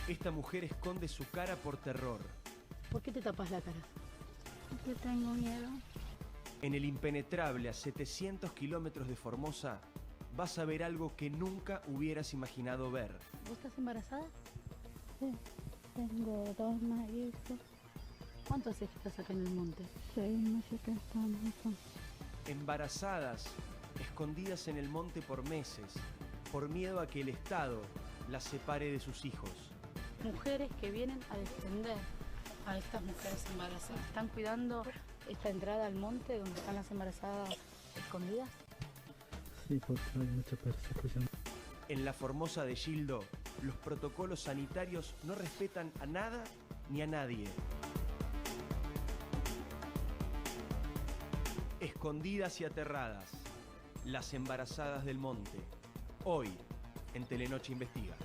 Esta mujer esconde su cara por terror. ¿Por qué te tapas la cara? Porque tengo miedo. En el impenetrable a 700 kilómetros de Formosa, vas a ver algo que nunca hubieras imaginado ver. ¿Vos estás embarazada? Sí, tengo 2 mellizos. ¿Cuánto hace que estás acá en el monte? 6 meses que estamos acá. Embarazadas, escondidas en el monte por meses, por miedo a que el Estado las separe de sus hijos. Mujeres que vienen a defender a estas mujeres embarazadas. ¿Están cuidando esta entrada al monte donde están las embarazadas escondidas? Sí, porque hay mucha persecución. En la Formosa de Gildo, los protocolos sanitarios no respetan a nada ni a nadie. Escondidas y aterradas, las embarazadas del monte. Hoy, en Telenoche Investiga.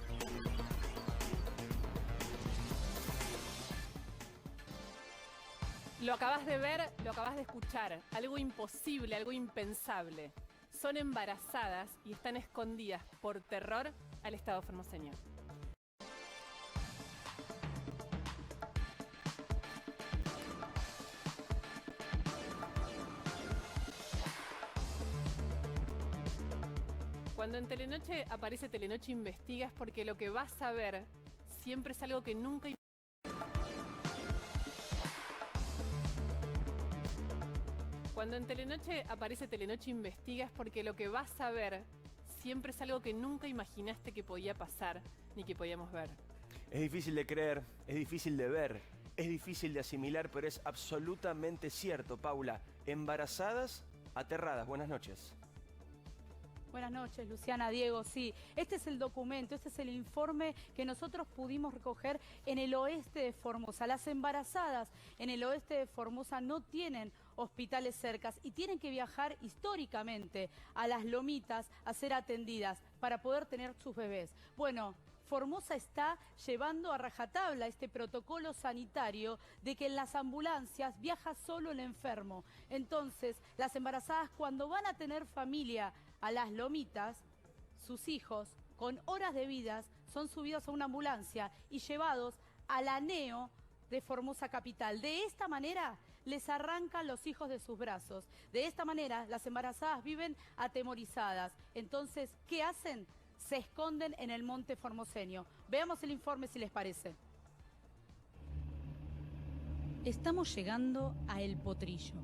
Lo acabas de ver, lo acabas de escuchar. Algo imposible, algo impensable. Son embarazadas y están escondidas por terror al Estado formoseño. Cuando en Telenoche aparece Telenoche Investiga es porque lo que vas a ver siempre es algo que nunca... Cuando en Telenoche aparece Telenoche Investiga es porque lo que vas a ver siempre es algo que nunca imaginaste que podía pasar ni que podíamos ver. Es difícil de creer, es difícil de ver, es difícil de asimilar, pero es absolutamente cierto, Paula. Embarazadas, aterradas. Buenas noches. Buenas noches, Luciana, Diego. Sí, este es el documento, este es el informe que nosotros pudimos recoger en el oeste de Formosa. Las embarazadas en el oeste de Formosa no tienen hospitales cercas y tienen que viajar históricamente a las lomitas a ser atendidas para poder tener sus bebés. Bueno, Formosa está llevando a rajatabla este protocolo sanitario de que en las ambulancias viaja solo el enfermo. Entonces, las embarazadas cuando van a tener familia a las lomitas, sus hijos con horas de vida son subidos a una ambulancia y llevados al ANEO de Formosa Capital. De esta manera les arrancan los hijos de sus brazos. De esta manera las embarazadas viven atemorizadas. Entonces, ¿qué hacen? Se esconden en el monte formoseño. Veamos el informe si les parece. Estamos llegando a El Potrillo,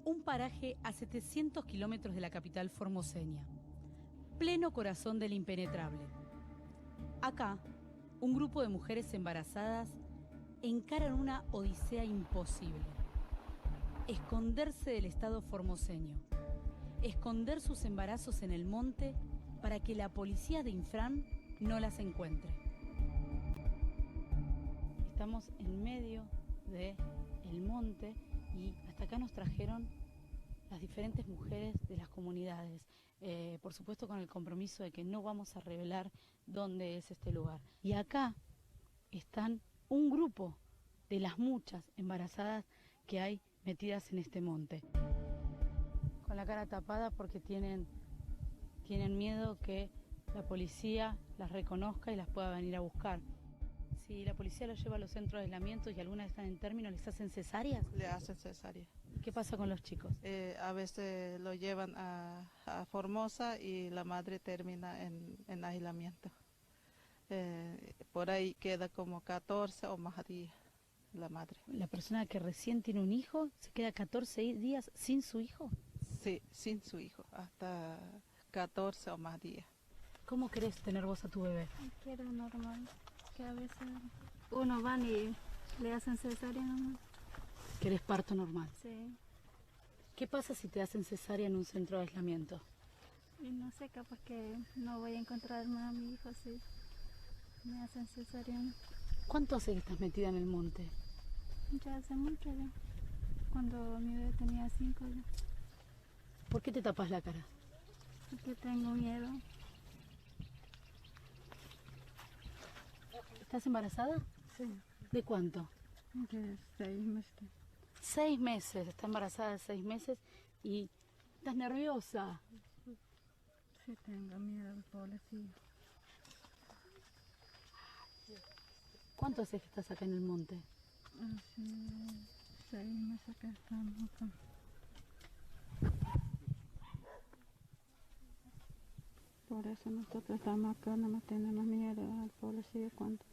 un paraje a 700 kilómetros de la capital formoseña, pleno corazón del impenetrable. Acá, un grupo de mujeres embarazadas encaran una odisea imposible. Esconderse del Estado formoseño, esconder sus embarazos en el monte para que la policía de Infran no las encuentre. Estamos en medio del monte y hasta acá nos trajeron las diferentes mujeres de las comunidades, por supuesto con el compromiso de que no vamos a revelar dónde es este lugar. Y acá están un grupo de las muchas embarazadas que hay metidas en este monte, con la cara tapada porque tienen miedo que la policía las reconozca y las pueda venir a buscar. Si la policía los lleva a los centros de aislamiento y algunas están en término, ¿les hacen cesáreas? Le hacen cesárea. ¿Qué pasa con los chicos? A veces lo llevan a Formosa y la madre termina en aislamiento. Por ahí queda como 14 o más días la madre. ¿La persona que recién tiene un hijo se queda 14 días sin su hijo? Sí, sin su hijo, hasta 14 o más días. ¿Cómo querés tener vos a tu bebé? Quiero normal, que a veces uno van y le hacen cesárea nomás. ¿Querés parto normal? Sí, ¿Qué pasa si te hacen cesárea en un centro de aislamiento? y no sé, capaz que no voy a encontrar más a mi hijo si me hacen cesárea. ¿Cuánto hace que estás metida en el monte? Ya hace mucho ya, cuando mi bebé tenía 5 ya. ¿Por qué te tapas la cara? Porque tengo miedo. ¿Estás embarazada? Sí, ¿De cuánto? de 6 meses. 6 meses, está embarazada de 6 meses y estás nerviosa. Sí, tengo miedo, pobrecillo. ¿Cuánto hace que estás acá en el monte? Hace 6 meses que estamos acá. Por eso nosotros estamos acá, no nos tenemos miedo al policía cuando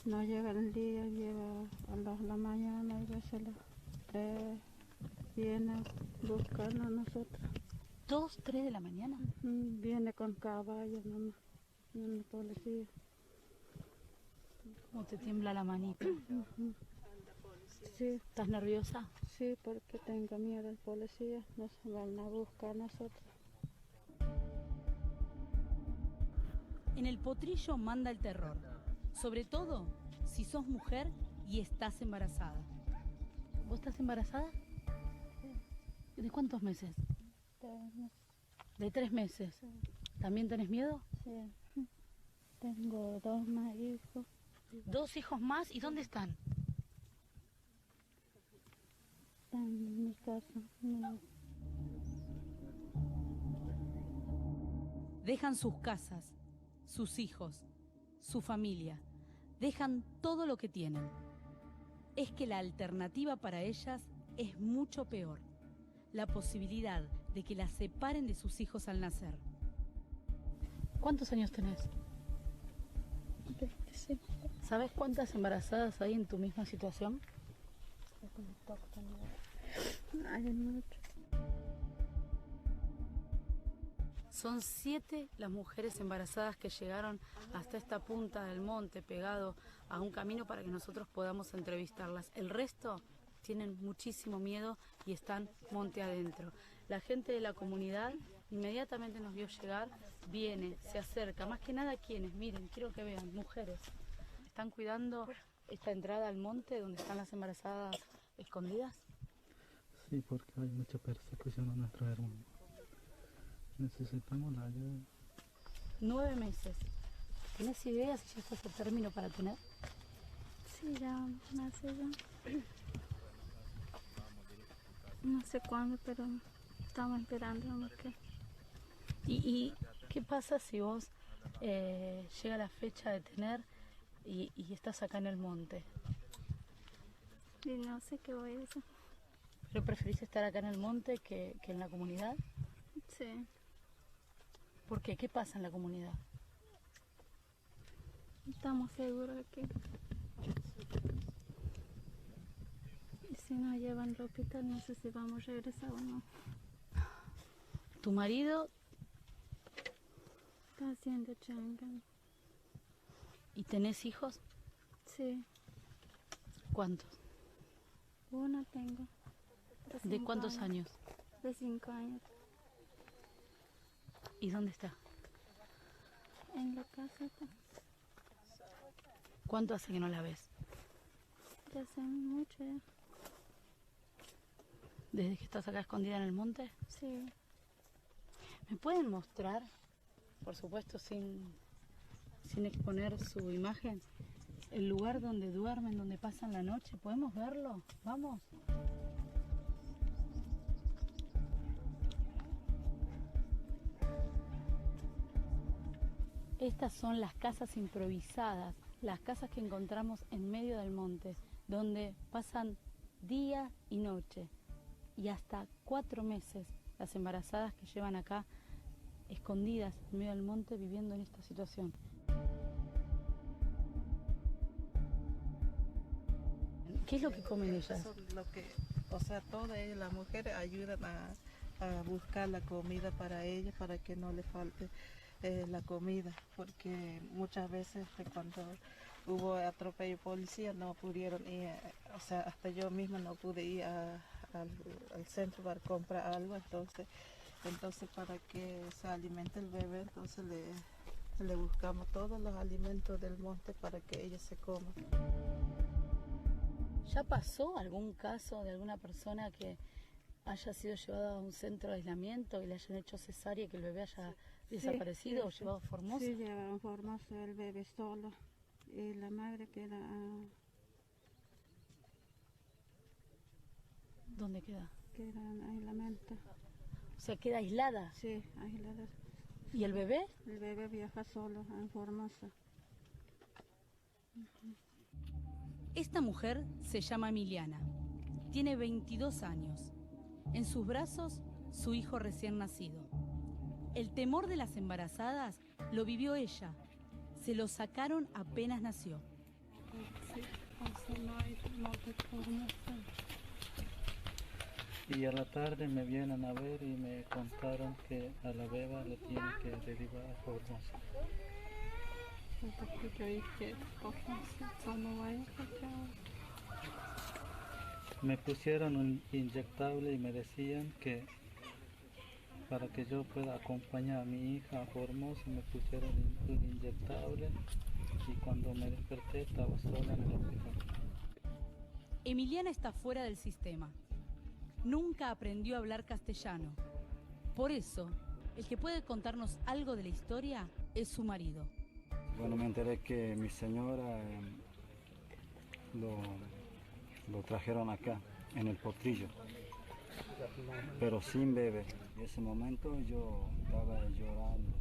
no llega el día, lleva a la mañana y a veces a las 3 viene a buscarnos a nosotros. 2, 3 de la mañana. Viene con caballos nomás, el policía. ¿Cómo te tiembla la manita? Sí, ¿Estás nerviosa? sí, porque tengo miedo al policía, nos van a buscar a nosotros. En el potrillo manda el terror, sobre todo si sos mujer y estás embarazada. ¿Vos estás embarazada? ¿De cuántos meses? De 3 meses. ¿También tenés miedo? Sí, tengo 2 más hijos. 2 hijos más, ¿y dónde están? Están en mi casa. Dejan sus casas, sus hijos, su familia. Dejan todo lo que tienen. Es que la alternativa para ellas es mucho peor. La posibilidad de que las separen de sus hijos al nacer. ¿Cuántos años tenés? 25. ¿Sabes cuántas embarazadas hay en tu misma situación? Hay mucho. Son 7 las mujeres embarazadas que llegaron hasta esta punta del monte, pegado a un camino para que nosotros podamos entrevistarlas. El resto tienen muchísimo miedo y están monte adentro. La gente de la comunidad inmediatamente nos vio llegar, viene, se acerca. Más que nada, ¿quiénes? Miren, quiero que vean, mujeres. ¿Están cuidando esta entrada al monte donde están las embarazadas escondidas? Sí, porque hay mucha persecución a nuestros hermanos. Necesitamos la ayuda. 9 meses. ¿Tienes idea si ya estás a término para tener? Sí, ya nace ya. No sé cuándo, pero estamos esperando nomás que. ¿Y qué pasa si vos llega la fecha de tener y estás acá en el monte? Y no sé qué voy a hacer. ¿Pero preferís estar acá en el monte que en la comunidad? Sí, ¿Por qué? ¿Qué pasa en la comunidad? estamos seguros aquí. Y si nos llevan al hospital, no sé si vamos a regresar o no. ¿Tu marido Está haciendo changa. y tenés hijos? Sí, ¿Cuántos? uno tengo. ¿De 5 cuántos años? De 5 años. ¿Y dónde está? En la casa está. ¿Cuánto hace que no la ves? Ya hace mucho ya. ¿Desde que estás acá escondida en el monte? Sí, ¿Me pueden mostrar, por supuesto sin exponer su imagen, el lugar donde duermen, donde pasan la noche? ¿Podemos verlo? Vamos. Estas son las casas improvisadas, las casas que encontramos en medio del monte, donde pasan día y noche, y hasta 4 meses las embarazadas que llevan acá escondidas en medio del monte viviendo en esta situación. ¿Qué es lo que comen ellas? Eso es lo que, o sea, todas ellas, las mujeres ayudan a buscar la comida para ellas, para que no le falte la comida, porque muchas veces cuando hubo atropello policía no pudieron ir, o sea, hasta yo misma no pude ir al centro para comprar algo, entonces para que se alimente el bebé, entonces le buscamos todos los alimentos del monte para que ella se coma. ¿Ya pasó algún caso de alguna persona que haya sido llevada a un centro de aislamiento y le hayan hecho cesárea y que el bebé haya desaparecido o llevado a Formosa? Sí, lleva a Formosa el bebé solo. Y la madre queda ¿Dónde queda? en aislamiento. O sea, queda aislada. Sí, aislada. ¿Y el bebé? El bebé viaja solo en Formosa. Esta mujer se llama Emiliana. Tiene 22 años. En sus brazos, su hijo recién nacido. El temor de las embarazadas lo vivió ella. Se lo sacaron apenas nació. Y a la tarde me vienen a ver y me contaron que a la beba le tienen que derivar a Formosa. Me pusieron un inyectable y me decían que para que yo pueda acompañar a mi hija a Formosa me pusieron un inyectable y cuando me desperté estaba sola en el hospital. Emiliana está fuera del sistema. Nunca aprendió a hablar castellano. Por eso, el que puede contarnos algo de la historia es su marido. Bueno, me enteré que mi señora lo trajeron acá, en el Potrillo, pero sin bebé. En ese momento yo estaba llorando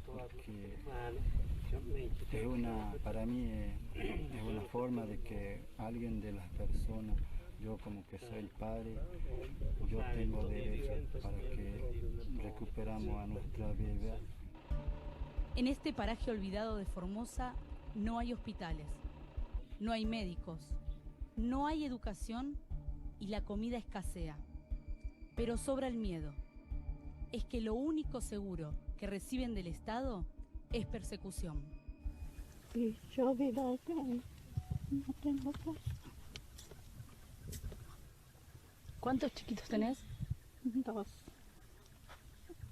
porque para mí es una forma de que alguien de las personas, yo como que soy el padre, yo tengo derecho para que recuperamos a nuestra bebé. En este paraje olvidado de Formosa no hay hospitales, no hay médicos, no hay educación y la comida escasea. Pero sobra el miedo. Es que lo único seguro que reciben del Estado es persecución. Y yo vivo acá, no tengo casa. ¿Cuántos chiquitos tenés? 2,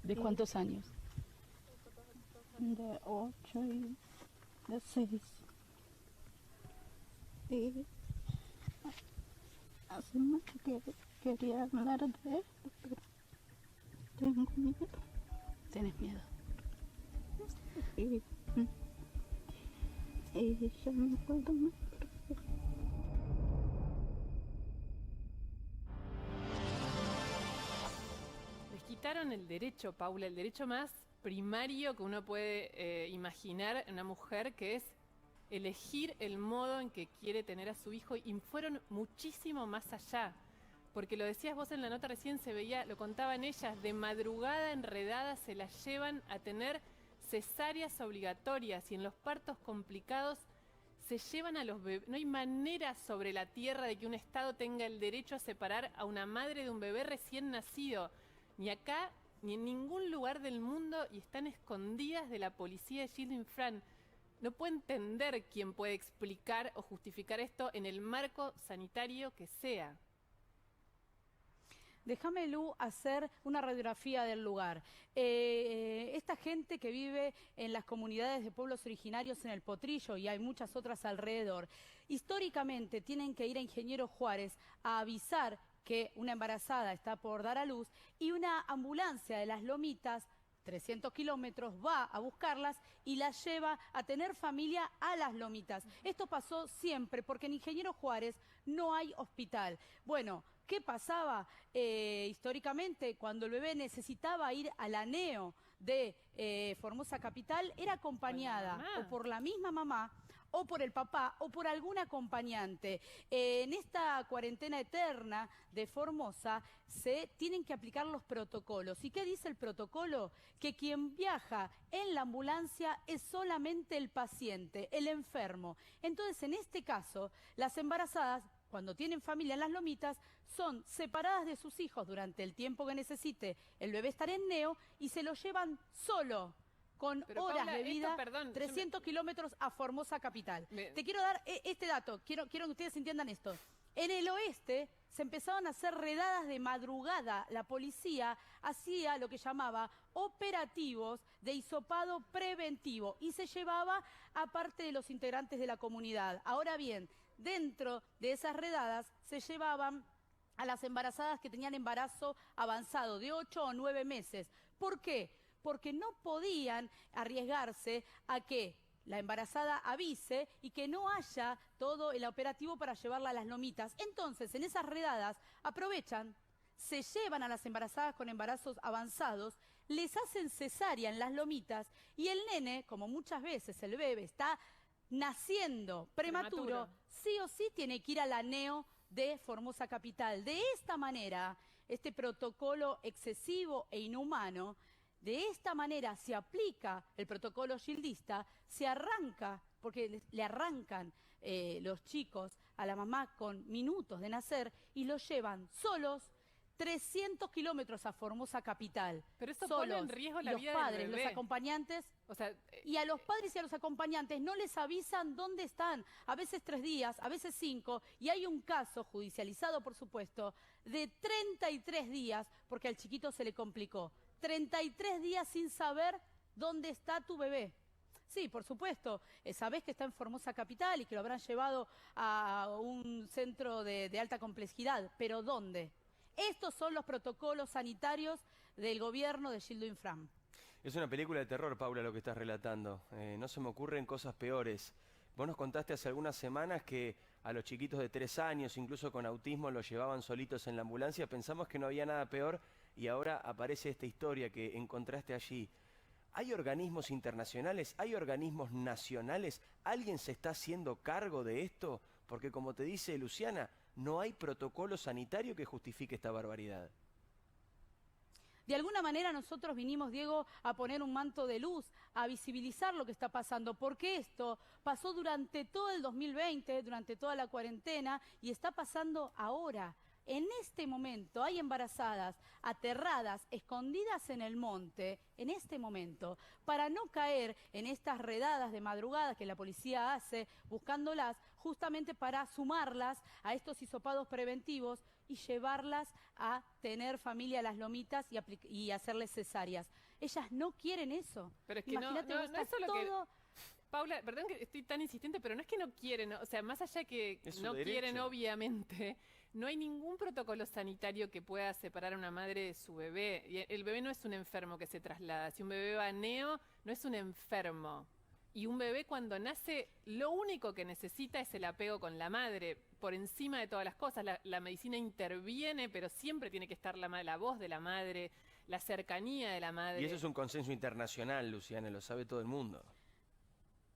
¿De cuántos años? de 8 y de 6. Y hace mucho que quería hablar de esto, pero tengo miedo. ¿Tenés miedo? Y yo no puedo más. Les quitaron el derecho, Paula, el derecho más primario que uno puede imaginar en una mujer, que es elegir el modo en que quiere tener a su hijo, y fueron muchísimo más allá. Porque lo decías vos en la nota recién, se veía, lo contaban ellas, de madrugada enredadas se las llevan a tener cesáreas obligatorias, y en los partos complicados se llevan a los bebés. No hay manera sobre la tierra de que un Estado tenga el derecho a separar a una madre de un bebé recién nacido, ni acá ni en ningún lugar del mundo, y están escondidas de la policía de Gilles Fran. No puedo entender quién puede explicar o justificar esto en el marco sanitario que sea. Déjame, Lu, hacer una radiografía del lugar. Esta gente que vive en las comunidades de pueblos originarios en el Potrillo, y hay muchas otras alrededor, históricamente tienen que ir a Ingeniero Juárez a avisar que una embarazada está por dar a luz, y una ambulancia de Las Lomitas, 300 kilómetros, va a buscarlas y las lleva a tener familia a Las Lomitas. Esto pasó siempre porque en Ingeniero Juárez no hay hospital. Bueno, ¿qué pasaba históricamente cuando el bebé necesitaba ir al ANEO de Formosa Capital? Era acompañada o por la misma mamá, o por el papá, o por algún acompañante. En esta cuarentena eterna de Formosa se tienen que aplicar los protocolos. ¿Y qué dice el protocolo? Que quien viaja en la ambulancia es solamente el paciente, el enfermo. Entonces, en este caso, las embarazadas, cuando tienen familia en Las Lomitas, son separadas de sus hijos durante el tiempo que necesite el bebé estar en neo, y se lo llevan solo, con horas Paula, de vida, 300 300 kilómetros a Formosa Capital. Te quiero dar este dato, quiero que ustedes entiendan esto. En el oeste se empezaban a hacer redadas de madrugada. La policía hacía lo que llamaba operativos de hisopado preventivo y se llevaba a parte de los integrantes de la comunidad. Ahora bien, dentro de esas redadas se llevaban a las embarazadas que tenían embarazo avanzado de 8 o 9 meses. ¿Por qué? Porque no podían arriesgarse a que la embarazada avise y que no haya todo el operativo para llevarla a Las Lomitas. Entonces, en esas redadas aprovechan, se llevan a las embarazadas con embarazos avanzados, les hacen cesárea en las lomitas y el nene, como muchas veces el bebé está naciendo prematuro, sí o sí tiene que ir a la neo de Formosa Capital. De esta manera, este protocolo excesivo e inhumano, de esta manera se aplica el protocolo Gildista, se arranca, porque le arrancan los chicos a la mamá con minutos de nacer y los llevan solos 300 kilómetros a Formosa Capital. Pero eso solos, pone en riesgo la los vida padres, del bebé. los acompañantes. O sea, Y a los padres y a los acompañantes no les avisan dónde están, a veces 3 días, a veces 5, y hay un caso judicializado, por supuesto, de 33 días, porque al chiquito se le complicó. 33 días sin saber dónde está tu bebé. Sí, por supuesto, sabés que está en Formosa Capital y que lo habrán llevado a un centro de alta complejidad, pero ¿dónde? Estos son los protocolos sanitarios del gobierno de Gildo Infram. Es una película de terror, Paula, lo que estás relatando. No se me ocurren cosas peores. Vos nos contaste hace algunas semanas que a los chiquitos de 3 años, incluso con autismo, los llevaban solitos en la ambulancia. Pensamos que no había nada peor y ahora aparece esta historia que encontraste allí. ¿Hay organismos internacionales? ¿Hay organismos nacionales? ¿Alguien se está haciendo cargo de esto? Porque como te dice Luciana, no hay protocolo sanitario que justifique esta barbaridad. De alguna manera nosotros vinimos, Diego, a poner un manto de luz, a visibilizar lo que está pasando, porque esto pasó durante todo el 2020, durante toda la cuarentena, y está pasando ahora. En este momento hay embarazadas, aterradas, escondidas en el monte, en este momento, para no caer en estas redadas de madrugada que la policía hace, buscándolas justamente para sumarlas a estos hisopados preventivos y llevarlas a tener familia a las lomitas y hacerles cesáreas. Ellas no quieren eso. Pero es que Imagínate, no vos es estás solo que... todo... Paula, perdón que estoy tan insistente, pero no es que no quieren, o sea, más allá que Es su no derecho. quieren, obviamente, no hay ningún protocolo sanitario que pueda separar a una madre de su bebé. Y el bebé no es un enfermo que se traslada. Si un bebé va a neo, no es un enfermo. Y un bebé cuando nace, lo único que necesita es el apego con la madre, por encima de todas las cosas. La medicina interviene, pero siempre tiene que estar la voz de la madre, la cercanía de la madre. Y eso es un consenso internacional, Luciana, lo sabe todo el mundo.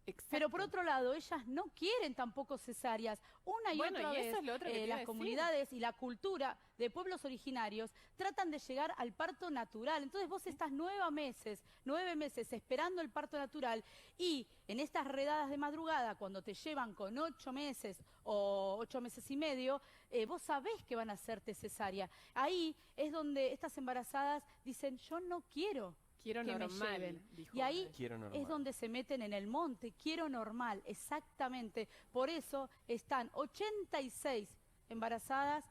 Exacto. Pero por otro lado, ellas no quieren tampoco cesáreas. Una y Bueno, otra y vez, eso es lo otro que te iba a las decir. comunidades y la cultura de pueblos originarios tratan de llegar al parto natural. Entonces vos estás 9 meses esperando el parto natural y en estas redadas de madrugada, cuando te llevan con 8 meses o 8 meses y medio, vos sabés que van a hacerte cesárea. Ahí es donde estas embarazadas dicen, yo no quiero Quiero que me normal, lleven. dijo Y ahí una vez. Quiero normal. es donde se meten en el monte, quiero normal, exactamente. Por eso están 86 embarazadas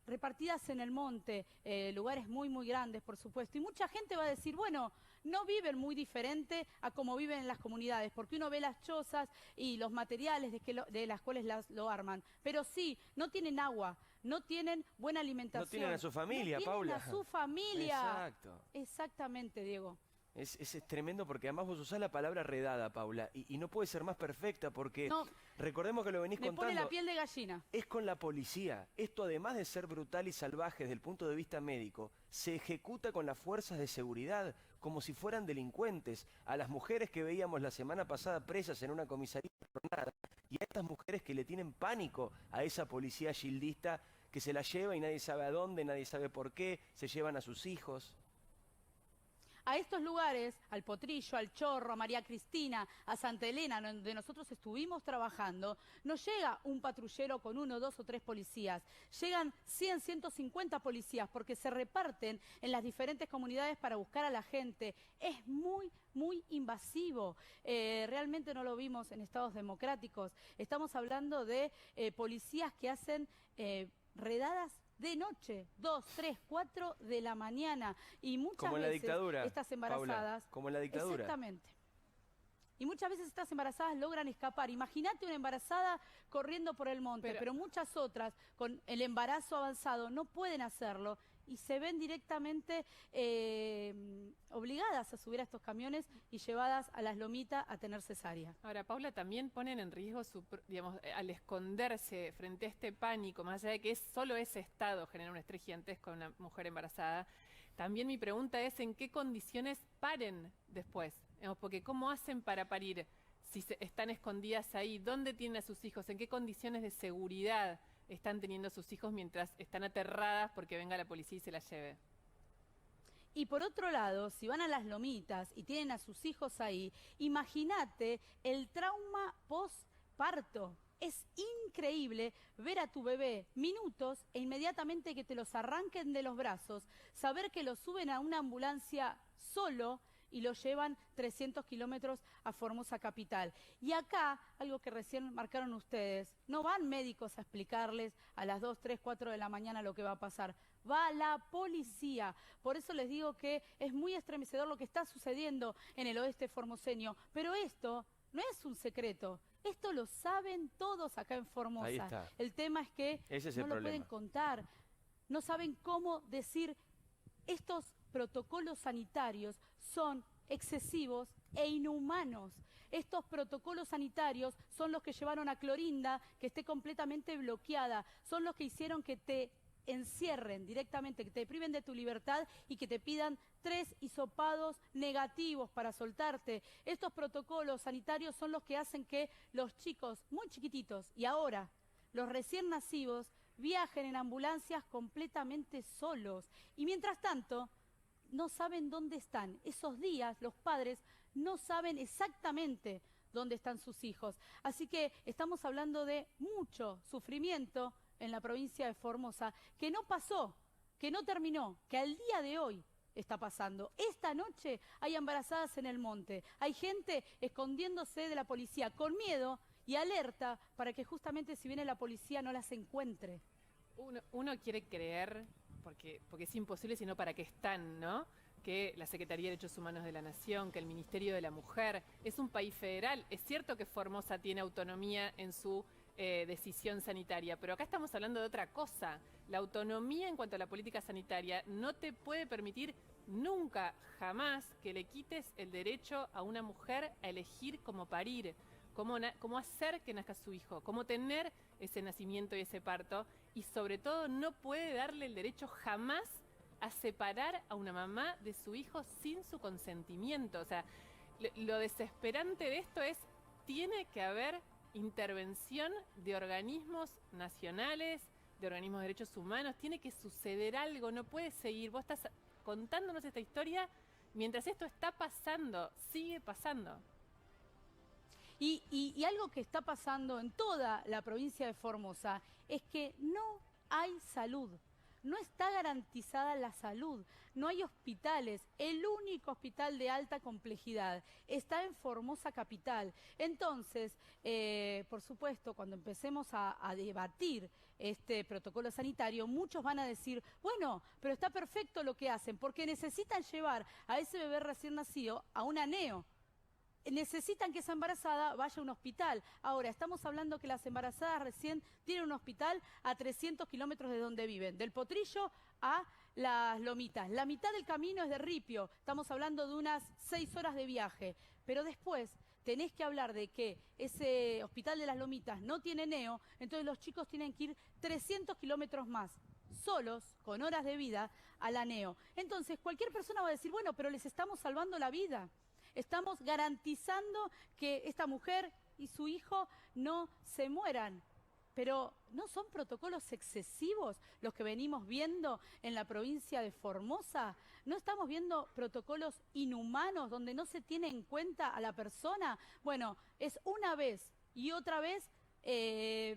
repartidas en el monte, lugares muy, muy grandes, por supuesto. Y mucha gente va a decir, bueno, no viven muy diferente a como viven en las comunidades, porque uno ve las chozas y los materiales de las cuales lo arman. Pero sí, no tienen agua, no tienen buena alimentación. No tienen a su familia, no Paula. tienen a su familia. Exacto. Exactamente, Diego. Es tremendo porque además vos usás la palabra redada, Paula, y no puede ser más perfecta porque No, recordemos que lo venís me contando. pone la piel de gallina. Es con la policía. Esto, además de ser brutal y salvaje desde el punto de vista médico, se ejecuta con las fuerzas de seguridad como si fueran delincuentes. A las mujeres que veíamos la semana pasada presas en una comisaría jornada y a estas mujeres que le tienen pánico a esa policía gildista que se la lleva y nadie sabe a dónde, nadie sabe por qué, se llevan a sus hijos. A estos lugares, al Potrillo, al Chorro, a María Cristina, a Santa Elena, donde nosotros estuvimos trabajando, no llega un patrullero con 1, 2 o 3 policías. Llegan 100, 150 policías porque se reparten en las diferentes comunidades para buscar a la gente. Es muy, muy invasivo. Realmente no lo vimos en estados democráticos. Estamos hablando de policías que hacen redadas de noche, 2, 3, 4 de la mañana. Y muchas Como en la veces dictadura, estas embarazadas... Paula, como en la dictadura. Exactamente. Y muchas veces estas embarazadas logran escapar. Imagínate una embarazada corriendo por el monte, pero muchas otras con el embarazo avanzado no pueden hacerlo y se ven directamente obligadas obligadas a subir a estos camiones y llevadas a las lomitas a tener cesárea. Ahora, Paula, también ponen en riesgo, digamos, al esconderse frente a este pánico, más allá de que solo ese estado genera un estrés gigantesco en una mujer embarazada. También mi pregunta es, ¿en qué condiciones paren después? Digamos, porque ¿cómo hacen para parir si están escondidas ahí? ¿Dónde tienen a sus hijos? ¿En qué condiciones de seguridad están teniendo a sus hijos mientras están aterradas porque venga la policía y se las lleve? Y por otro lado, si van a las lomitas y tienen a sus hijos ahí, imagínate el trauma postparto. Es increíble ver a tu bebé minutos e inmediatamente que te los arranquen de los brazos, saber que lo suben a una ambulancia solo y lo llevan 300 kilómetros a Formosa capital. Y acá, algo que recién marcaron ustedes, no van médicos a explicarles a las 2, 3, 4 de la mañana lo que va a pasar. Va la policía. Por eso les digo que es muy estremecedor lo que está sucediendo en el oeste formoseño. Pero esto no es un secreto. Esto lo saben todos acá en Formosa. Ahí está. El tema es que Ese es no el lo problema. pueden contar. No saben cómo decir estos protocolos sanitarios son excesivos e inhumanos. Estos protocolos sanitarios son los que llevaron a Clorinda que esté completamente bloqueada, son los que hicieron que te encierren directamente, que te priven de tu libertad y que te pidan 3 hisopados negativos para soltarte. Estos protocolos sanitarios son los que hacen que los chicos muy chiquititos y ahora los recién nacidos viajen en ambulancias completamente solos. Y mientras tanto, no saben dónde están. Esos días los padres no saben exactamente dónde están sus hijos. Así que estamos hablando de mucho sufrimiento en la provincia de Formosa, que no pasó, que no terminó, que al día de hoy está pasando. Esta noche hay embarazadas en el monte, hay gente escondiéndose de la policía con miedo y alerta para que justamente si viene la policía no las encuentre. Uno quiere creer, porque es imposible, sino para qué están, ¿no? Que la Secretaría de Derechos Humanos de la Nación, que el Ministerio de la Mujer, es un país federal. Es cierto que Formosa tiene autonomía en su decisión sanitaria, pero acá estamos hablando de otra cosa. La autonomía en cuanto a la política sanitaria no te puede permitir nunca, jamás, que le quites el derecho a una mujer a elegir cómo parir, cómo hacer que nazca su hijo, cómo tener ese nacimiento y ese parto, y sobre todo no puede darle el derecho jamás a separar a una mamá de su hijo sin su consentimiento. O sea, lo desesperante de esto es, tiene que haber intervención de organismos nacionales, de organismos de derechos humanos, tiene que suceder algo, no puede seguir. Vos estás contándonos esta historia mientras esto está pasando, sigue pasando. Y algo que está pasando en toda la provincia de Formosa es que no hay salud. No está garantizada la salud, no hay hospitales. El único hospital de alta complejidad está en Formosa capital. Entonces, por supuesto, cuando empecemos a debatir este protocolo sanitario, muchos van a decir, bueno, pero está perfecto lo que hacen, porque necesitan llevar a ese bebé recién nacido a una neo. Necesitan que esa embarazada vaya a un hospital. Ahora, estamos hablando que las embarazadas recién tienen un hospital a 300 kilómetros de donde viven, del Potrillo a Las Lomitas. La mitad del camino es de Ripio, estamos hablando de unas 6 horas de viaje. Pero después tenés que hablar de que ese hospital de Las Lomitas no tiene neo, entonces los chicos tienen que ir 300 kilómetros más, solos, con horas de vida, a la neo. Entonces, cualquier persona va a decir, bueno, pero les estamos salvando la vida. Estamos garantizando que esta mujer y su hijo no se mueran. Pero ¿no son protocolos excesivos los que venimos viendo en la provincia de Formosa? ¿No estamos viendo protocolos inhumanos donde no se tiene en cuenta a la persona? Bueno, es una vez y otra vez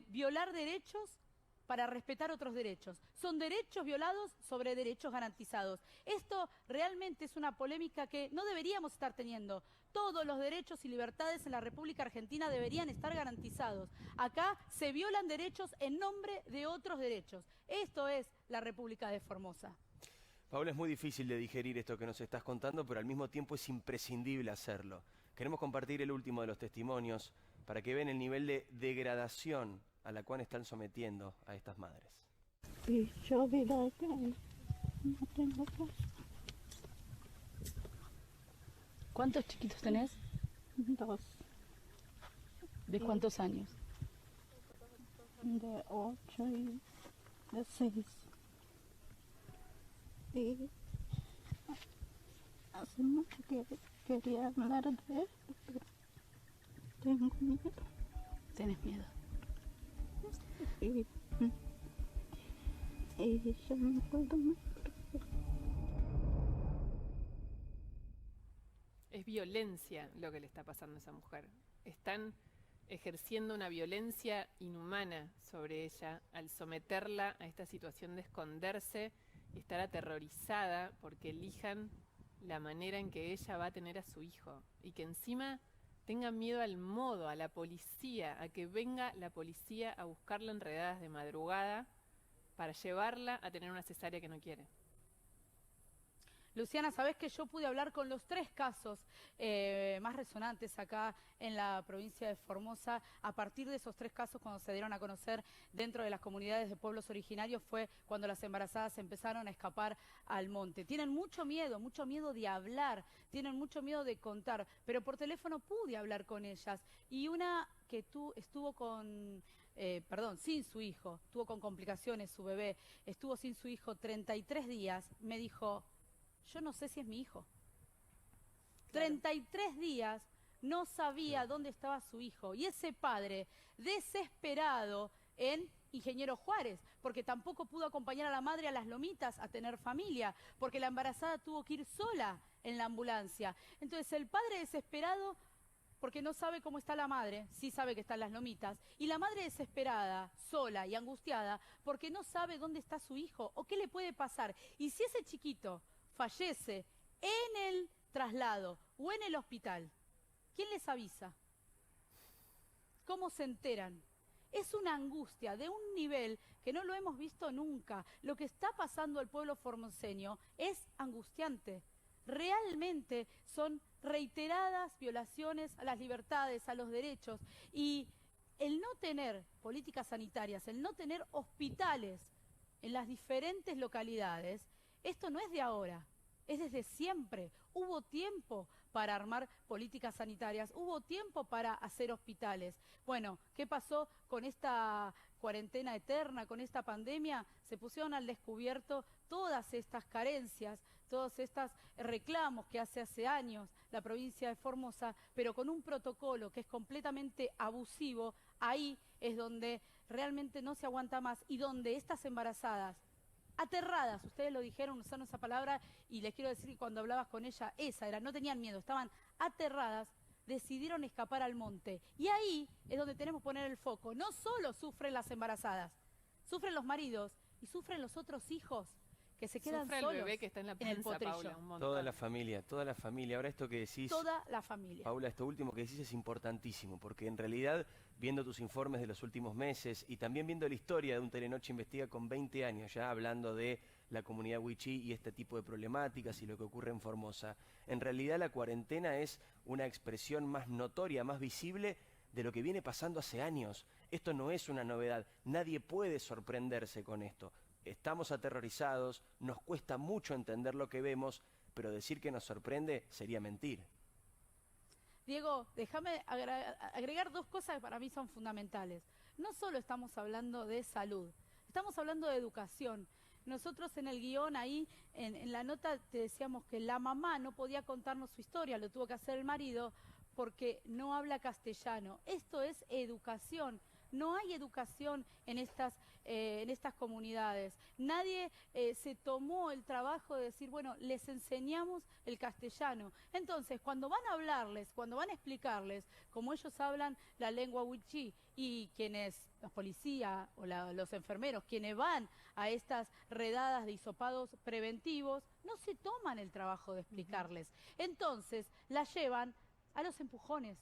violar derechos para respetar otros derechos. Son derechos violados sobre derechos garantizados. Esto realmente es una polémica que no deberíamos estar teniendo. Todos los derechos y libertades en la República Argentina deberían estar garantizados. Acá se violan derechos en nombre de otros derechos. Esto es la República de Formosa. Paula, es muy difícil de digerir esto que nos estás contando, pero al mismo tiempo es imprescindible hacerlo. Queremos compartir el último de los testimonios para que vean el nivel de degradación a la cual están sometiendo a estas madres. Y yo vivo acá, no tengo casa. ¿Cuántos chiquitos tenés? 2, ¿De cuántos años? de 8 y de 6. Y hace mucho que quería hablar de esto, pero tengo miedo. ¿Tenés miedo? Y ya no puedo más. Es violencia lo que le está pasando a esa mujer. Están ejerciendo una violencia inhumana sobre ella al someterla a esta situación de esconderse y estar aterrorizada porque elijan la manera en que ella va a tener a su hijo y que encima tengan miedo al modo, a la policía, a que venga la policía a buscarla enredadas de madrugada para llevarla a tener una cesárea que no quiere. Luciana, sabés que yo pude hablar con los 3 casos más resonantes acá en la provincia de Formosa. A partir de esos 3 casos, cuando se dieron a conocer dentro de las comunidades de pueblos originarios, fue cuando las embarazadas empezaron a escapar al monte. Tienen mucho miedo de hablar, tienen mucho miedo de contar, pero por teléfono pude hablar con ellas. Y una que estuvo sin su hijo, tuvo con complicaciones su bebé, estuvo sin su hijo 33 días, me dijo: yo no sé si es mi hijo. Claro. 33 días no sabía dónde estaba su hijo. Y ese padre, desesperado en Ingeniero Juárez, porque tampoco pudo acompañar a la madre a las Lomitas a tener familia, porque la embarazada tuvo que ir sola en la ambulancia. Entonces el padre desesperado porque no sabe cómo está la madre, sí sabe que está en las Lomitas, y la madre desesperada, sola y angustiada, porque no sabe dónde está su hijo o qué le puede pasar. Y si ese chiquito fallece en el traslado o en el hospital, ¿quién les avisa? ¿Cómo se enteran? Es una angustia de un nivel que no lo hemos visto nunca. Lo que está pasando al pueblo formoseño es angustiante. Realmente son reiteradas violaciones a las libertades, a los derechos. Y el no tener políticas sanitarias, el no tener hospitales en las diferentes localidades, esto no es de ahora, es desde siempre. Hubo tiempo para armar políticas sanitarias, hubo tiempo para hacer hospitales. Bueno, ¿qué pasó con esta cuarentena eterna, con esta pandemia? Se pusieron al descubierto todas estas carencias, todos estos reclamos que hace años la provincia de Formosa, pero con un protocolo que es completamente abusivo. Ahí es donde realmente no se aguanta más y donde estas embarazadas, aterradas, ustedes lo dijeron, usaron esa palabra, y les quiero decir que cuando hablabas con ella, esa era, no tenían miedo, estaban aterradas, decidieron escapar al monte. Y ahí es donde tenemos que poner el foco. No solo sufren las embarazadas, sufren los maridos y sufren los otros hijos que se quedan Sufre solos el bebé que está en la en el panza, potrillo. Paula, un montón. Toda la familia, toda la familia. Ahora esto que decís, Toda la familia. Paula, esto último que decís es importantísimo, porque en realidad, viendo tus informes de los últimos meses y también viendo la historia de un Telenoche Investiga con 20 años ya hablando de la comunidad wichí y este tipo de problemáticas y lo que ocurre en Formosa, en realidad la cuarentena es una expresión más notoria, más visible de lo que viene pasando hace años. Esto no es una novedad, nadie puede sorprenderse con esto. Estamos aterrorizados, nos cuesta mucho entender lo que vemos, pero decir que nos sorprende sería mentir. Diego, déjame agregar 2 cosas que para mí son fundamentales. No solo estamos hablando de salud, estamos hablando de educación. Nosotros en el guión ahí, en la nota, te decíamos que la mamá no podía contarnos su historia, lo tuvo que hacer el marido porque no habla castellano. Esto es educación. No hay educación en estas comunidades. Nadie se tomó el trabajo de decir, bueno, les enseñamos el castellano. Entonces, cuando van a hablarles, cuando van a explicarles, como ellos hablan la lengua wichí, y quienes, la policía o los enfermeros, quienes van a estas redadas de hisopados preventivos, no se toman el trabajo de explicarles. Entonces, las llevan a los empujones.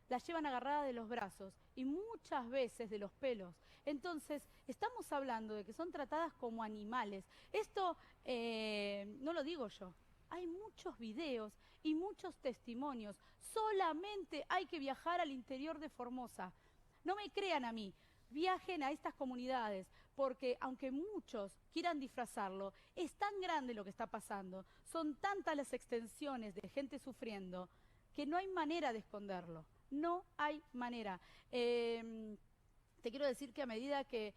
La llevan agarrada de los brazos y muchas veces de los pelos. Entonces, estamos hablando de que son tratadas como animales. Esto no lo digo yo. Hay muchos videos y muchos testimonios. Solamente hay que viajar al interior de Formosa. No me crean a mí. Viajen a estas comunidades porque aunque muchos quieran disfrazarlo, es tan grande lo que está pasando, son tantas las extensiones de gente sufriendo, que no hay manera de esconderlo, no hay manera. Te quiero decir que a medida que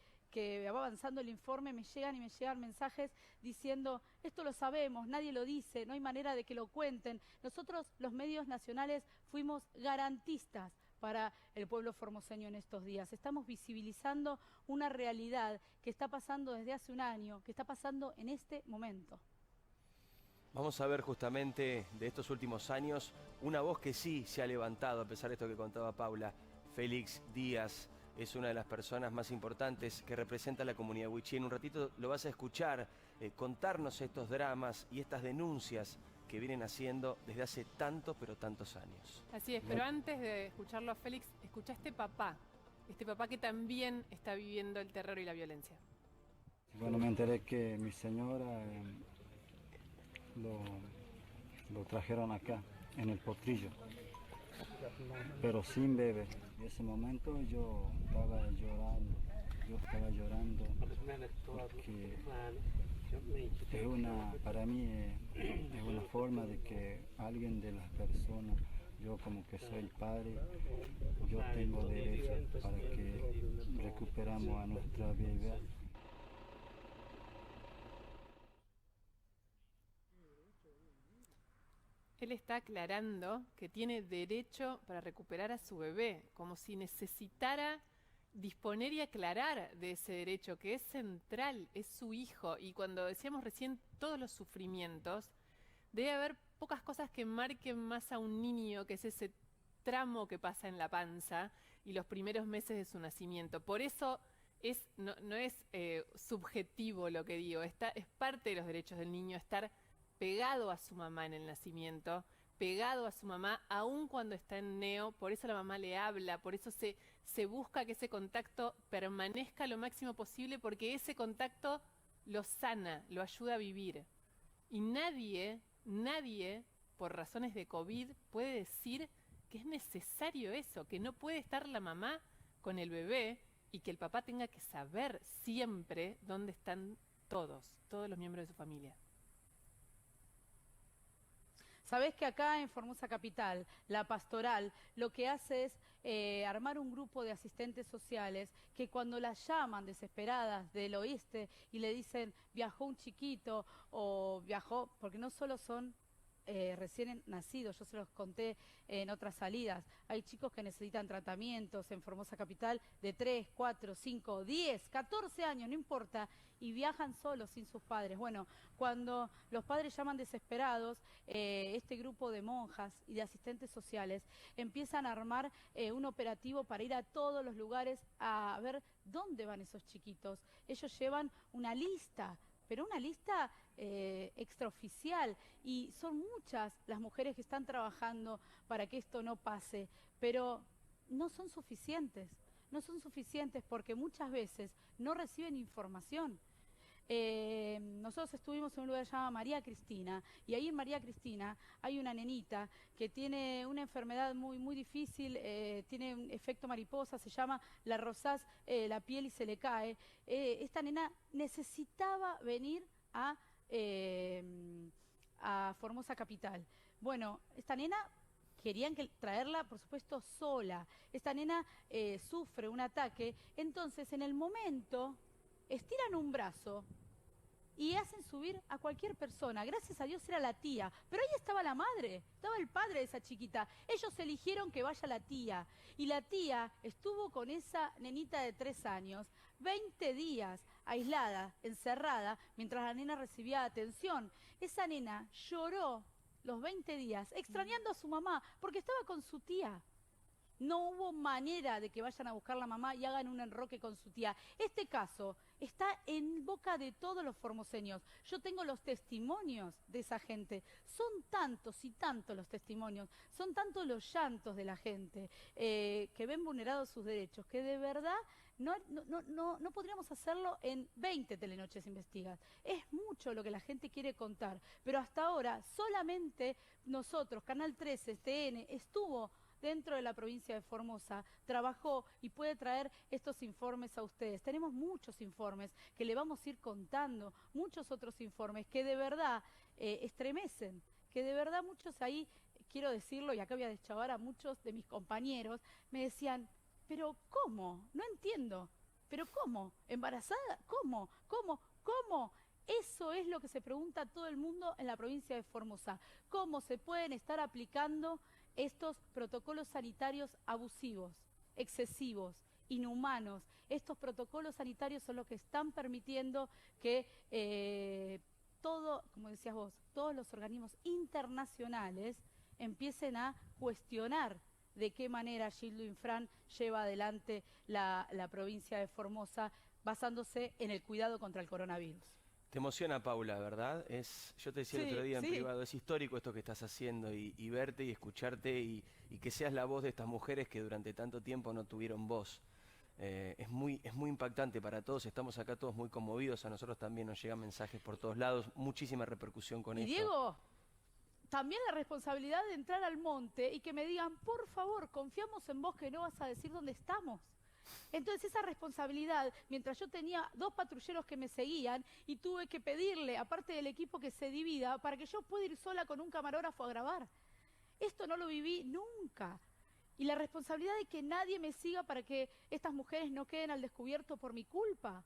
va avanzando el informe, me llegan mensajes diciendo, esto lo sabemos, nadie lo dice, no hay manera de que lo cuenten. Nosotros, los medios nacionales, fuimos garantistas para el pueblo formoseño en estos días. Estamos visibilizando una realidad que está pasando desde hace un año, que está pasando en este momento. Vamos a ver justamente de estos últimos años una voz que sí se ha levantado, a pesar de esto que contaba Paula. Félix Díaz es una de las personas más importantes que representa a la comunidad wichí. En un ratito lo vas a escuchar contarnos estos dramas y estas denuncias que vienen haciendo desde hace tantos, pero tantos años. Así es, pero antes de escucharlo a Félix, escucha a este papá que también está viviendo el terror y la violencia. Bueno, me enteré que mi señora lo trajeron acá, en el potrillo, pero sin bebé. En ese momento yo estaba llorando porque para mí es una forma de que alguien de las personas, yo como que soy el padre, yo tengo derecho para que recuperamos a nuestra bebé. Él está aclarando que tiene derecho para recuperar a su bebé, como si necesitara disponer y aclarar de ese derecho, que es central, es su hijo. Y cuando decíamos recién todos los sufrimientos, debe haber pocas cosas que marquen más a un niño, que es ese tramo que pasa en la panza y los primeros meses de su nacimiento. Por eso no es subjetivo lo que digo, es parte de los derechos del niño estar pegado a su mamá en el nacimiento, pegado a su mamá aún cuando está en neo. Por eso la mamá le habla, por eso se busca que ese contacto permanezca lo máximo posible, porque ese contacto lo sana, lo ayuda a vivir. Y nadie, por razones de COVID, puede decir que es necesario eso, que no puede estar la mamá con el bebé y que el papá tenga que saber siempre dónde están todos los miembros de su familia. Sabés que acá en Formosa Capital, la pastoral, lo que hace es armar un grupo de asistentes sociales que cuando las llaman desesperadas del oeste y le dicen viajó un chiquito o viajó, porque no solo son recién nacidos, yo se los conté en otras salidas, hay chicos que necesitan tratamientos en Formosa Capital de 3, 4, 5, 10, 14 años, no importa, y viajan solos sin sus padres. Bueno, cuando los padres llaman desesperados, este grupo de monjas y de asistentes sociales empiezan a armar un operativo para ir a todos los lugares a ver dónde van esos chiquitos. Ellos llevan una lista, pero una lista extraoficial, y son muchas las mujeres que están trabajando para que esto no pase, pero no son suficientes porque muchas veces no reciben información. Nosotros estuvimos en un lugar llamado María Cristina, y ahí en María Cristina hay una nenita que tiene una enfermedad muy difícil, tiene un efecto mariposa, se llama, la rozás la piel y se le cae. Esta nena necesitaba venir a Formosa Capital. Bueno, esta nena querían traerla, por supuesto, sola. Esta nena sufre un ataque, entonces en el momento estiran un brazo y hacen subir a cualquier persona. Gracias a Dios era la tía, pero ahí estaba la madre, estaba el padre de esa chiquita. Ellos eligieron que vaya la tía, y la tía estuvo con esa nenita de 3 años 20 días aislada, encerrada, mientras la nena recibía atención. Esa nena lloró los 20 días extrañando a su mamá porque estaba con su tía. No hubo manera de que vayan a buscar a la mamá y hagan un enroque con su tía. Este caso está en boca de todos los formoseños. Yo tengo los testimonios de esa gente. Son tantos y tantos los testimonios, son tantos los llantos de la gente que ven vulnerados sus derechos, que de verdad no podríamos hacerlo en 20 Telenoches Investigan. Es mucho lo que la gente quiere contar, pero hasta ahora solamente nosotros, Canal 13, TN, estuvo dentro de la provincia de Formosa trabajó y puede traer estos informes a ustedes. Tenemos muchos informes que le vamos a ir contando, muchos otros informes que de verdad estremecen, que de verdad muchos ahí, quiero decirlo, y acá voy a deschavar a muchos de mis compañeros, me decían, pero ¿cómo? No entiendo. ¿Pero cómo? ¿Embarazada? ¿Cómo? ¿Cómo? ¿Cómo? Eso es lo que se pregunta todo el mundo en la provincia de Formosa. ¿Cómo se pueden estar aplicando estos protocolos sanitarios abusivos, excesivos, inhumanos? Estos protocolos sanitarios son los que están permitiendo que como decías vos, todos los organismos internacionales empiecen a cuestionar de qué manera Gildo Infran lleva adelante la provincia de Formosa basándose en el cuidado contra el coronavirus. Te emociona, Paula, ¿verdad? Yo te decía el otro día en sí. privado, es histórico esto que estás haciendo y verte y escucharte y que seas la voz de estas mujeres que durante tanto tiempo no tuvieron voz. Es muy impactante para todos, estamos acá todos muy conmovidos, a nosotros también nos llegan mensajes por todos lados, muchísima repercusión con Y esto. Diego, también la responsabilidad de entrar al monte y que me digan, por favor, confiamos en vos que no vas a decir dónde estamos. Entonces esa responsabilidad, mientras yo tenía 2 patrulleros que me seguían y tuve que pedirle, aparte del equipo, que se divida para que yo pueda ir sola con un camarógrafo a grabar. Esto no lo viví nunca. Y la responsabilidad de que nadie me siga para que estas mujeres no queden al descubierto por mi culpa.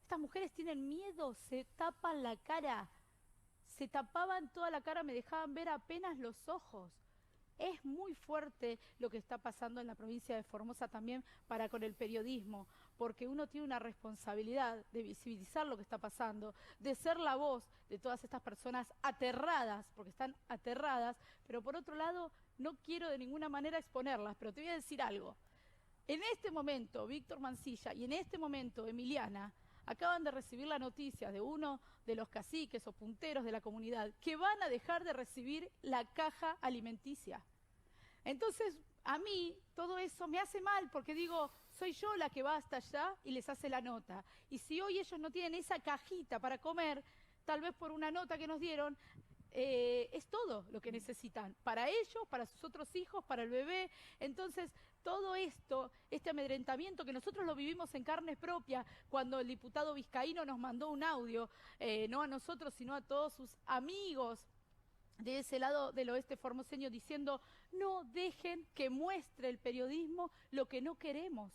Estas mujeres tienen miedo, se tapan la cara. Se tapaban toda la cara, me dejaban ver apenas los ojos. Es muy fuerte lo que está pasando en la provincia de Formosa también para con el periodismo, porque uno tiene una responsabilidad de visibilizar lo que está pasando, de ser la voz de todas estas personas aterradas, porque están aterradas, pero por otro lado no quiero de ninguna manera exponerlas, pero te voy a decir algo. En este momento, Víctor Mancilla y en este momento, Emiliana, acaban de recibir la noticia de uno de los caciques o punteros de la comunidad que van a dejar de recibir la caja alimenticia. Entonces, a mí todo eso me hace mal porque digo, soy yo la que va hasta allá y les hace la nota. Y si hoy ellos no tienen esa cajita para comer, tal vez por una nota que nos dieron, es todo lo que necesitan. Para ellos, para sus otros hijos, para el bebé. Entonces, todo esto, este amedrentamiento que nosotros lo vivimos en carne propia cuando el diputado vizcaíno nos mandó un audio, no a nosotros, sino a todos sus amigos de ese lado del oeste formoseño diciendo, no dejen que muestre el periodismo lo que no queremos.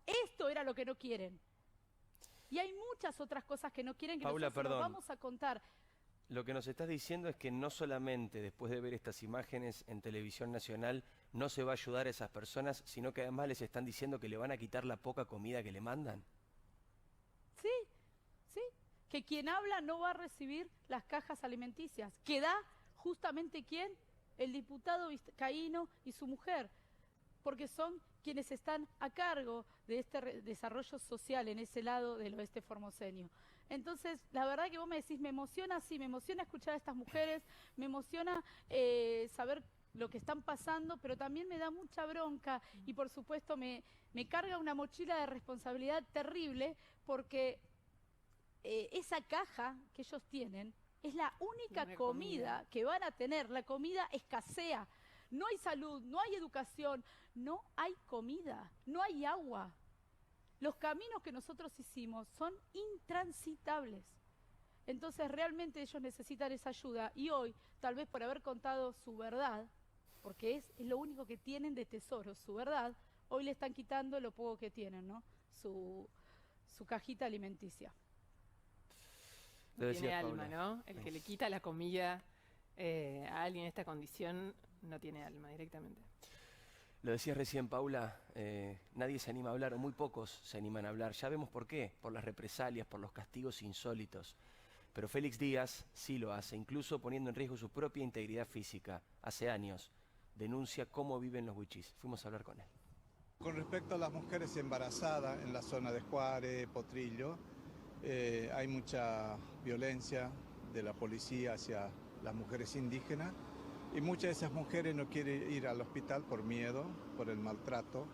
Esto era lo que no quieren. Y hay muchas otras cosas que no quieren que Paula, nosotros nos vamos a contar. Lo que nos estás diciendo es que no solamente después de ver estas imágenes en televisión nacional no se va a ayudar a esas personas, sino que además les están diciendo que le van a quitar la poca comida que le mandan. Sí, sí, que quien habla no va a recibir las cajas alimenticias. ¿Que da justamente quién? El diputado vizcaíno y su mujer, porque son quienes están a cargo de este desarrollo social en ese lado del oeste formoseño. Entonces, la verdad que vos me decís, me emociona, sí, me emociona escuchar a estas mujeres, me emociona saber lo que están pasando, pero también me da mucha bronca y por supuesto me carga una mochila de responsabilidad terrible porque esa caja que ellos tienen es la única comida que van a tener. La comida escasea, no hay salud, no hay educación, no hay comida, no hay agua. Los caminos que nosotros hicimos son intransitables. Entonces realmente ellos necesitan esa ayuda y hoy, tal vez por haber contado su verdad, porque es lo único que tienen de tesoro, su verdad, hoy le están quitando lo poco que tienen, ¿no? Su cajita alimenticia. No tiene alma, ¿no? El que le quita la comida a alguien en esta condición no tiene alma directamente. Lo decías recién, Paula, nadie se anima a hablar, o muy pocos se animan a hablar. Ya vemos por qué, por las represalias, por los castigos insólitos. Pero Félix Díaz sí lo hace, incluso poniendo en riesgo su propia integridad física. Hace años denuncia cómo viven los wichís. Fuimos a hablar con él. Con respecto a las mujeres embarazadas en la zona de Juárez, Potrillo, hay mucha violencia de la policía hacia las mujeres indígenas y muchas de esas mujeres no quieren ir al hospital por miedo, por el maltrato,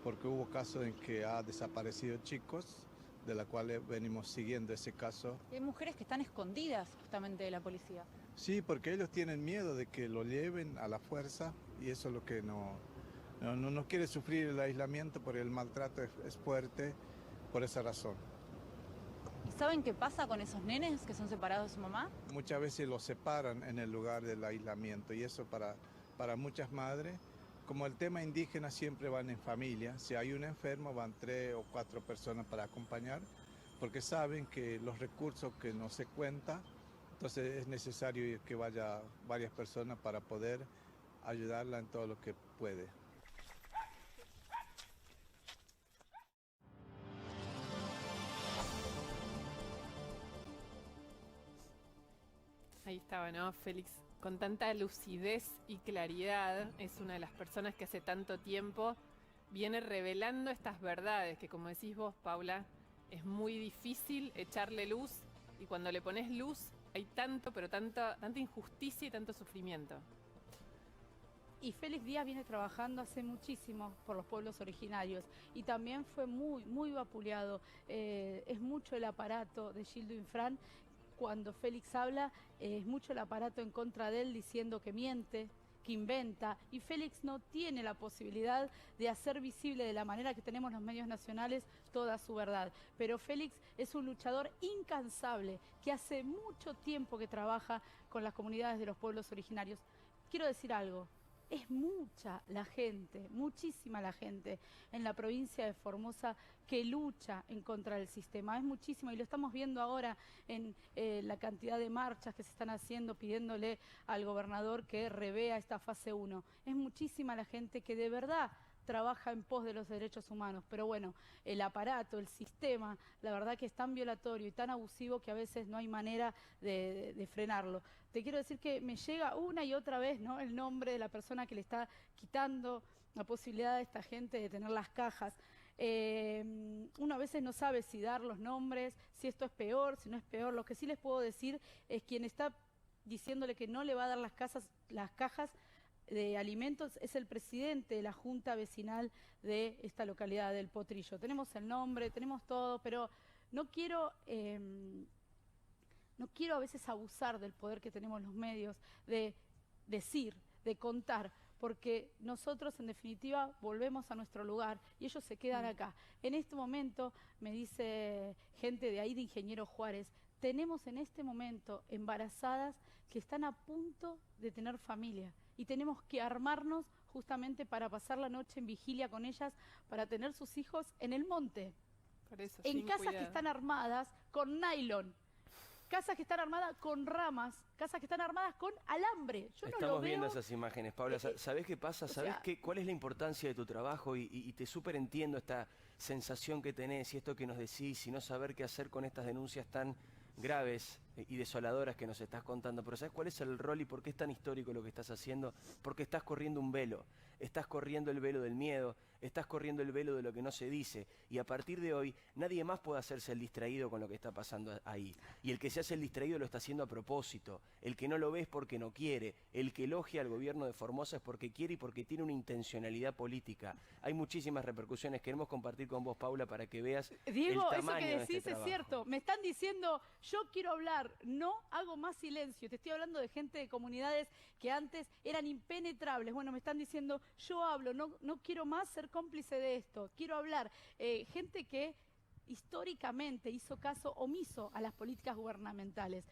porque hubo casos en que ha desaparecido chicos, de la cual venimos siguiendo ese caso. Hay mujeres que están escondidas justamente de la policía. Sí, porque ellos tienen miedo de que lo lleven a la fuerza y eso es lo que No quiere sufrir el aislamiento porque el maltrato es fuerte por esa razón. ¿Y saben qué pasa con esos nenes que son separados de su mamá? Muchas veces los separan en el lugar del aislamiento y eso para muchas madres, como el tema indígena siempre van en familia, si hay un enfermo van 3 o 4 personas para acompañar, porque saben que los recursos que no se cuentan, entonces es necesario que vaya varias personas para poder ayudarla en todo lo que puede. Ahí estaba, ¿no? Félix, con tanta lucidez y claridad, es una de las personas que hace tanto tiempo viene revelando estas verdades que, como decís vos, Paula, es muy difícil echarle luz, y cuando le pones luz hay tanto, pero tanta injusticia y tanto sufrimiento. Y Félix Díaz viene trabajando hace muchísimo por los pueblos originarios y también fue muy vapuleado. Es mucho el aparato de Gildo Infran. Cuando Félix habla, es mucho el aparato en contra de él diciendo que miente, que inventa, y Félix no tiene la posibilidad de hacer visible de la manera que tenemos los medios nacionales toda su verdad. Pero Félix es un luchador incansable que hace mucho tiempo que trabaja con las comunidades de los pueblos originarios. Quiero decir algo. Es mucha la gente, muchísima la gente en la provincia de Formosa que lucha en contra del sistema. Es muchísima y lo estamos viendo ahora en la cantidad de marchas que se están haciendo pidiéndole al gobernador que revea esta fase 1. Es muchísima la gente que de verdad trabaja en pos de los derechos humanos, pero bueno, el aparato, el sistema, la verdad que es tan violatorio y tan abusivo que a veces no hay manera de frenarlo. Te quiero decir que me llega una y otra vez, ¿no?, el nombre de la persona que le está quitando la posibilidad a esta gente de tener las cajas. Uno a veces no sabe si dar los nombres, si esto es peor, si no es peor. Lo que sí les puedo decir es quien está diciéndole que no le va a dar las cajas de alimentos es el presidente de la Junta Vecinal de esta localidad del Potrillo. Tenemos el nombre, tenemos todo, pero no quiero a veces abusar del poder que tenemos los medios, de decir, de contar, porque nosotros en definitiva volvemos a nuestro lugar y ellos se quedan acá. En este momento, me dice gente de ahí de Ingeniero Juárez, tenemos en este momento embarazadas que están a punto de tener familia y tenemos que armarnos justamente para pasar la noche en vigilia con ellas, para tener sus hijos en el monte, Por eso, en sin casas cuidado. que están armadas con nylon, casas que están armadas con ramas, casas que están armadas con alambre. Yo no lo Estamos veo. viendo esas imágenes, Paula. ¿Sabés qué pasa? ¿Sabés sea, cuál es la importancia de tu trabajo? Y te súper entiendo esta sensación que tenés y esto que nos decís y no saber qué hacer con estas denuncias tan graves y desoladoras que nos estás contando. Pero ¿sabés cuál es el rol y por qué es tan histórico lo que estás haciendo? Porque estás corriendo un velo. Estás corriendo el velo del miedo, estás corriendo el velo de lo que no se dice. Y a partir de hoy, nadie más puede hacerse el distraído con lo que está pasando ahí. Y el que se hace el distraído lo está haciendo a propósito. El que no lo ve es porque no quiere. El que elogia al gobierno de Formosa es porque quiere y porque tiene una intencionalidad política. Hay muchísimas repercusiones. Queremos compartir con vos, Paula, para que veas Diego, el eso tamaño que de decís este es trabajo. cierto. Me están diciendo, yo quiero hablar, no hago más silencio. Te estoy hablando de gente de comunidades que antes eran impenetrables. Bueno, me están diciendo, yo hablo, no quiero más ser cómplice de esto. Quiero hablar. Gente que históricamente hizo caso omiso a las políticas gubernamentales.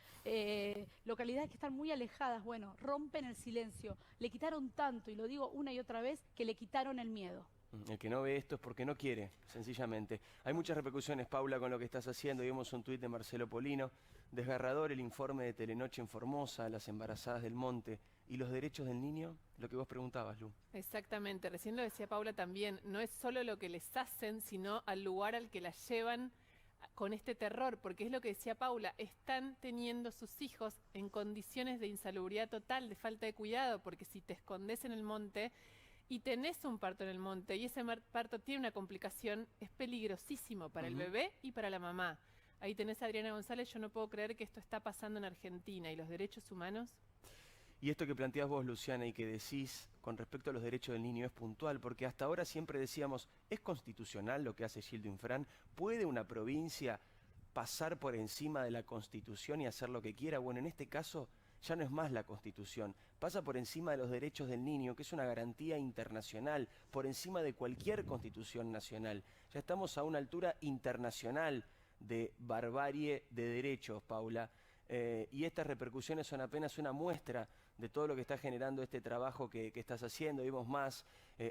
Localidades que están muy alejadas, bueno, rompen el silencio. Le quitaron tanto, y lo digo una y otra vez, que le quitaron el miedo. El que no ve esto es porque no quiere, sencillamente. Hay muchas repercusiones, Paula, con lo que estás haciendo. Vimos un tuit de Marcelo Polino. Desgarrador el informe de Telenoche en Formosa, las embarazadas del monte y los derechos del niño, lo que vos preguntabas, Lu. Exactamente, recién lo decía Paula también, no es solo lo que les hacen, sino al lugar al que las llevan con este terror, porque es lo que decía Paula, están teniendo sus hijos en condiciones de insalubridad total, de falta de cuidado, porque si te escondes en el monte y tenés un parto en el monte y ese parto tiene una complicación, es peligrosísimo para el bebé y para la mamá. Ahí tenés a Adriana González, yo no puedo creer que esto está pasando en Argentina y los derechos humanos. Y esto que planteás vos, Luciana, y que decís con respecto a los derechos del niño es puntual, porque hasta ahora siempre decíamos, ¿es constitucional lo que hace Gildo Infran? ¿Puede una provincia pasar por encima de la Constitución y hacer lo que quiera? Bueno, en este caso ya no es más la Constitución, pasa por encima de los derechos del niño, que es una garantía internacional, por encima de cualquier Constitución nacional. Ya estamos a una altura internacional de barbarie de derechos, Paula, y estas repercusiones son apenas una muestra de todo lo que está generando este trabajo que estás haciendo. Vimos más,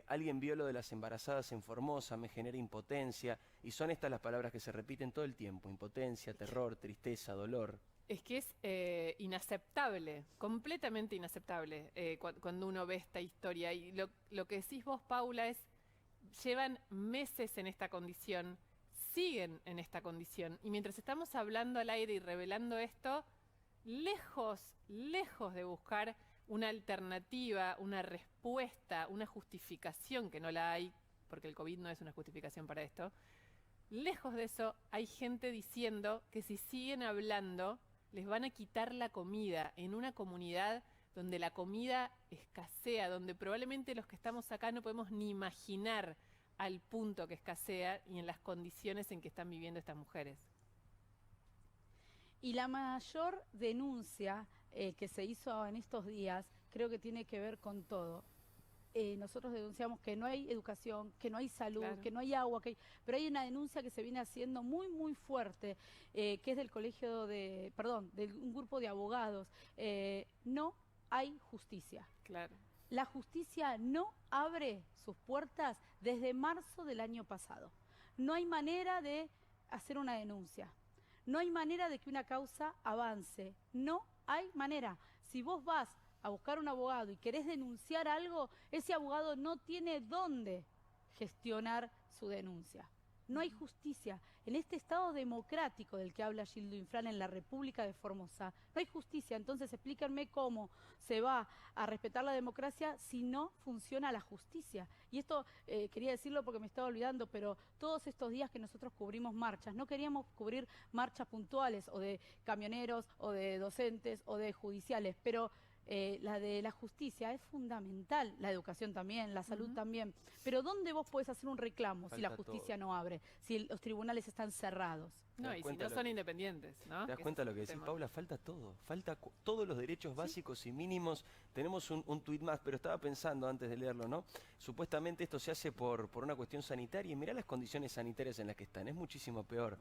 alguien vio lo de las embarazadas en Formosa, me genera impotencia, y son estas las palabras que se repiten todo el tiempo: impotencia, terror, tristeza, dolor. Es que es inaceptable, completamente inaceptable cuando uno ve esta historia. Y lo que decís vos, Paula, es llevan meses en esta condición, siguen en esta condición. Y mientras estamos hablando al aire y revelando esto, lejos de buscar una alternativa, una respuesta, una justificación, que no la hay, porque el COVID no es una justificación para esto, lejos de eso hay gente diciendo que si siguen hablando les van a quitar la comida en una comunidad donde la comida escasea, donde probablemente los que estamos acá no podemos ni imaginar al punto que escasea y en las condiciones en que están viviendo estas mujeres. Y la mayor denuncia que se hizo en estos días creo que tiene que ver con todo. Nosotros denunciamos que no hay educación, que no hay salud, claro, que no hay agua, pero hay una denuncia que se viene haciendo muy fuerte, que es del colegio de, de un grupo de abogados. No hay justicia. Claro. La justicia no abre sus puertas desde marzo del año pasado. No hay manera de hacer una denuncia. No hay manera de que una causa avance. No hay manera. Si vos vas a buscar un abogado y querés denunciar algo, ese abogado no tiene dónde gestionar su denuncia. No hay justicia. En este Estado democrático del que habla Gildo Infran, en la República de Formosa, no hay justicia. Entonces explíquenme cómo se va a respetar la democracia si no funciona la justicia. Y esto quería decirlo porque me estaba olvidando, pero todos estos días que nosotros cubrimos marchas, no queríamos cubrir marchas puntuales o de camioneros o de docentes o de judiciales, pero la de la justicia es fundamental, la educación también, la salud también. Pero ¿dónde vos podés hacer un reclamo si la justicia no abre, si los tribunales están cerrados? No, y si no son independientes, ¿no? ¿Te das cuenta lo que decís, Paula? Falta todo, todos los derechos básicos y mínimos. Tenemos un tuit más, pero estaba pensando antes de leerlo, ¿no? Supuestamente esto se hace por una cuestión sanitaria, y mirá las condiciones sanitarias en las que están, es muchísimo peor.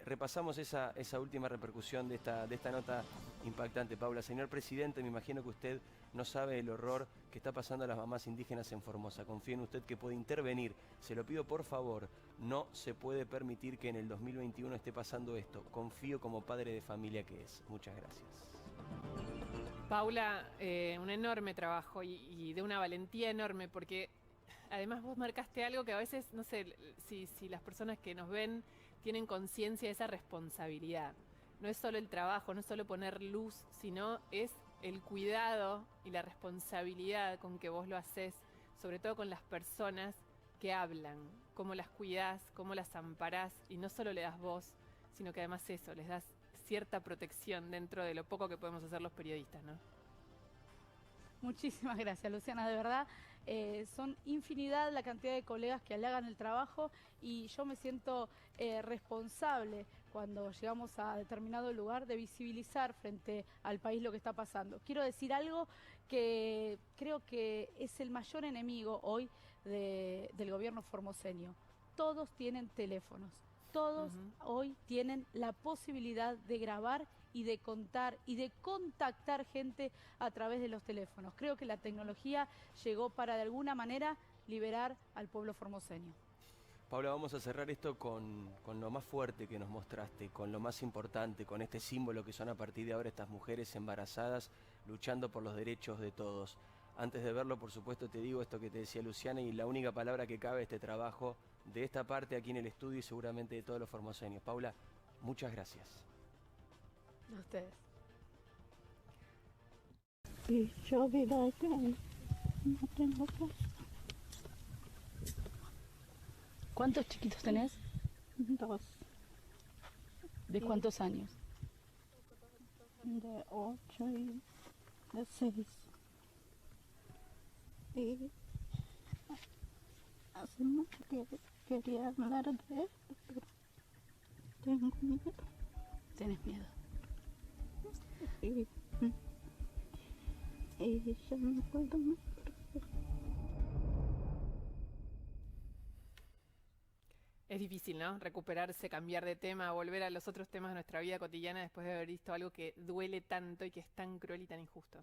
Repasamos esa última repercusión de esta nota impactante, Paula. Señor presidente, me imagino que usted no sabe el horror que está pasando a las mamás indígenas en Formosa. Confío en usted que puede intervenir. Se lo pido por favor, no se puede permitir que en el 2021 esté pasando esto. Confío como padre de familia que es. Muchas gracias. Paula, un enorme trabajo y de una valentía enorme, porque además vos marcaste algo que a veces, no sé si las personas que nos ven tienen conciencia de esa responsabilidad. No es solo el trabajo, no es solo poner luz, sino es el cuidado y la responsabilidad con que vos lo haces, sobre todo con las personas que hablan, cómo las cuidás, cómo las amparás, y no solo le das voz, sino que además eso, les das cierta protección dentro de lo poco que podemos hacer los periodistas, ¿no? Muchísimas gracias, Luciana, de verdad. Son infinidad la cantidad de colegas que halagan el trabajo, y yo me siento responsable cuando llegamos a determinado lugar de visibilizar frente al país lo que está pasando. Quiero decir algo que creo que es el mayor enemigo hoy del gobierno formoseño. Todos tienen teléfonos, todos hoy tienen la posibilidad de grabar y de contar y de contactar gente a través de los teléfonos. Creo que la tecnología llegó para de alguna manera liberar al pueblo formoseño. Paula, vamos a cerrar esto con lo más fuerte que nos mostraste, con lo más importante, con este símbolo que son a partir de ahora estas mujeres embarazadas luchando por los derechos de todos. Antes de verlo, por supuesto, te digo esto que te decía Luciana, y la única palabra que cabe este trabajo de esta parte aquí en el estudio y seguramente de todos los formoseños. Paula, muchas gracias. A ustedes. Y yo vivo acá, no tengo casa. ¿Cuántos chiquitos tenés? 2. ¿De cuántos años? De 8 y de 6. Y hace mucho que quería hablar de esto, pero tengo miedo. ¿Tenés miedo? Y y ya no puedo más. Es difícil, ¿no? Recuperarse, cambiar de tema, volver a los otros temas de nuestra vida cotidiana después de haber visto algo que duele tanto y que es tan cruel y tan injusto.